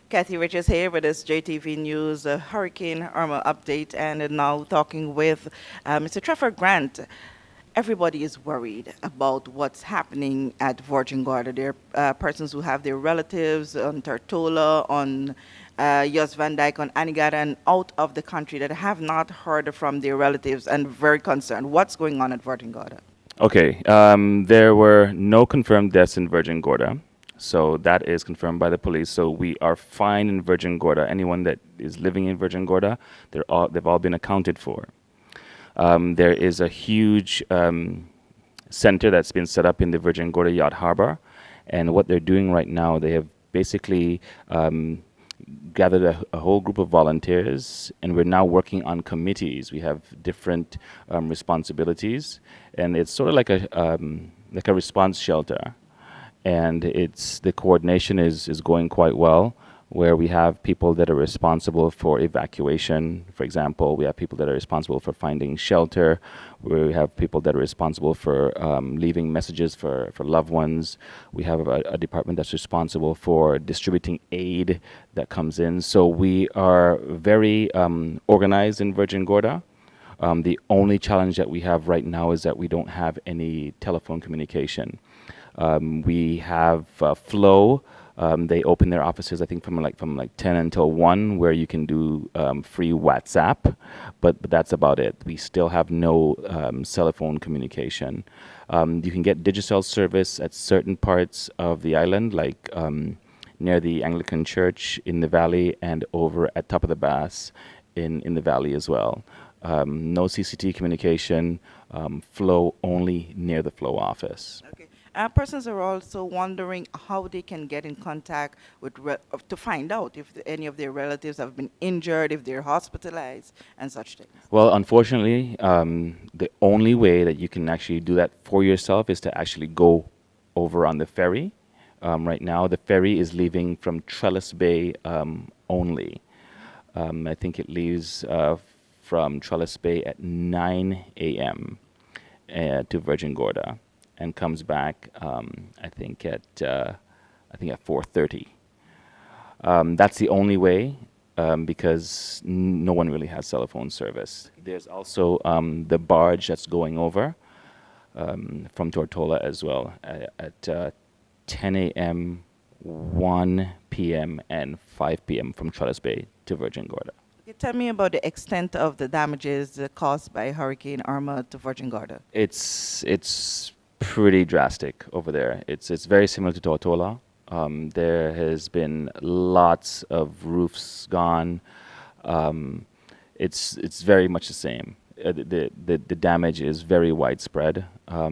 Kathy Richards here with this JTV News Hurricane Irma update, and now talking with Mr. Trevor Grant. Everybody is worried about what's happening at Virgin Gorda. There are persons who have their relatives on Tortola, on Jos Van Dyke, on Anigada, and out of the country that have not heard from their relatives and very concerned. What's going on at Virgin Gorda? Okay, there were no confirmed deaths in Virgin Gorda, so that is confirmed by the police. So we are fine in Virgin Gorda. Anyone that is living in Virgin Gorda, they've all been accounted for. There is a huge center that's been set up in the Virgin Gorda Yacht Harbor, and what they're doing right now, they have basically gathered a whole group of volunteers, and we're now working on committees. We have different responsibilities, and it's sort of like a response shelter, and the coordination is going quite well, where we have people that are responsible for evacuation. For example, we have people that are responsible for finding shelter. We have people that are responsible for leaving messages for loved ones. We have a department that's responsible for distributing aid that comes in. So we are very organized in Virgin Gorda. The only challenge that we have right now is that we don't have any telephone communication. We have Flow. They open their offices, I think, from like 10 until 1, where you can do free WhatsApp, but that's about it. We still have no cell phone communication. You can get Digicel service at certain parts of the island, like near the Anglican Church in the valley and over at Top of the Bass in the valley as well. No CCT communication, Flow only near the Flow office. Okay. Persons are also wondering how they can get in contact with to find out if any of their relatives have been injured, if they're hospitalized, and such things. Well, unfortunately, the only way that you can actually do that for yourself is to actually go over on the ferry. Right now, the ferry is leaving from Trellis Bay only. I think it leaves from Trellis Bay at 9 a.m. To Virgin Gorda, and comes back, I think at 4:30. That's the only way, because no one really has cell phone service. There's also the barge that's going over from Tortola as well at 10 a.m., 1 p.m., and 5 p.m. from Trellis Bay to Virgin Gorda. Okay, tell me about the extent of the damages caused by Hurricane Irma to Virgin Gorda. It's pretty drastic over there. It's very similar to Tortola. There has been lots of roofs gone. It's very much the same. The damage is very widespread. A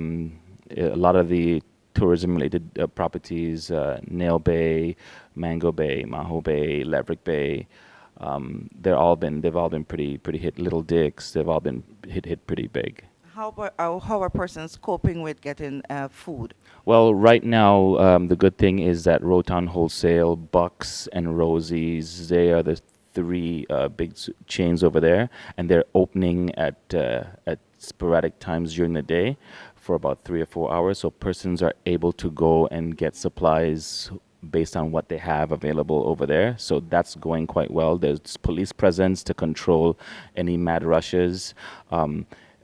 lot of the tourism-related properties, Nail Bay, Mango Bay, Maho Bay, Laverick Bay, they've all been pretty hit. Little Dicks, they've all been hit pretty big. How are persons coping with getting food? Well, right now, the good thing is that Rotown Wholesale, Bucks, and Rosie's, they are the three big chains over there, and they're opening at sporadic times during the day for about 3 or 4 hours, so persons are able to go and get supplies based on what they have available over there. So that's going quite well. There's police presence to control any mad rushes.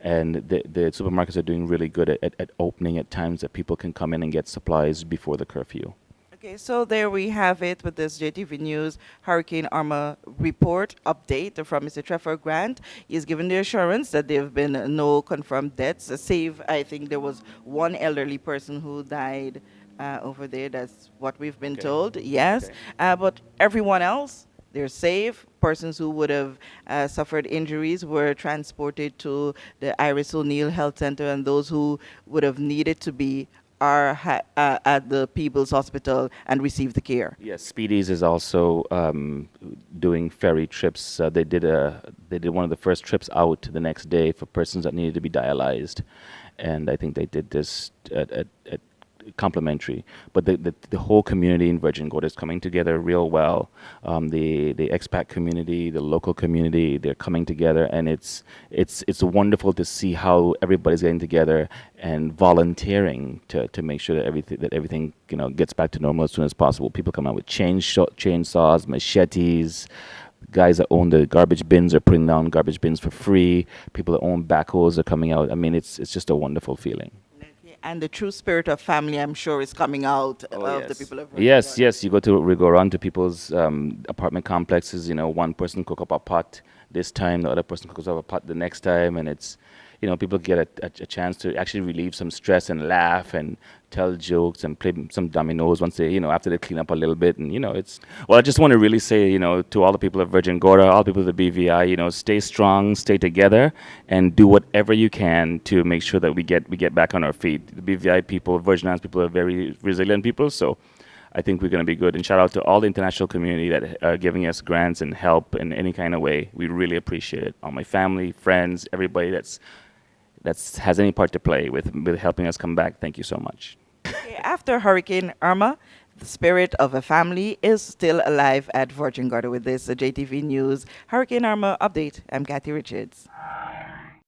And the supermarkets are doing really good at opening at times that people can come in and get supplies before the curfew. Okay, so there we have it with this JTV News Hurricane Irma report update from Mr. Trevor Grant. He's given the assurance that there have been no confirmed deaths, save I think there was one elderly person who died over there. That's what we've been told, yes. Okay. But everyone else, they're safe. Persons who would have suffered injuries were transported to the Iris O'Neill Health Center, and those who would have needed to be are at the People's Hospital and receive the care. Yes, Speedies is also doing ferry trips. They did one of the first trips out the next day for persons that needed to be dialyzed, and I think they did this at complementary. But the whole community in Virgin Gorda is coming together real well. The expat community, the local community, they're coming together, and it's wonderful to see how everybody's getting together and volunteering to make sure that everything gets back to normal as soon as possible. People come out with chainsaws, machetes. Guys that own the garbage bins are putting down garbage bins for free. People that own backhoes are coming out. I mean, it's just a wonderful feeling. Okay, and the true spirit of family, I'm sure, is coming out Oh of the yes, people of Virgin yes, Gorda. yes. We go around to people's apartment complexes. One person cook up a pot this time, the other person cooks up a pot the next time, and people get a chance to actually relieve some stress and laugh and tell jokes and play some dominoes once after they clean up a little bit, and it's. Well, I just want to really say, to all the people of Virgin Gorda, all the people of the BVI, stay strong, stay together, and do whatever you can to make sure that we get back on our feet. The BVI people, Virgin Islands people are very resilient people, so I think we're going to be good. And shout out to all the international community that are giving us grants and help in any kind of way. We really appreciate it. All my family, friends, everybody that's has any part to play with helping us come back. Thank you so much. Okay, after Hurricane Irma, the spirit of a family is still alive at Virgin Gorda. With this JTV News Hurricane Irma update, I'm Kathy Richards.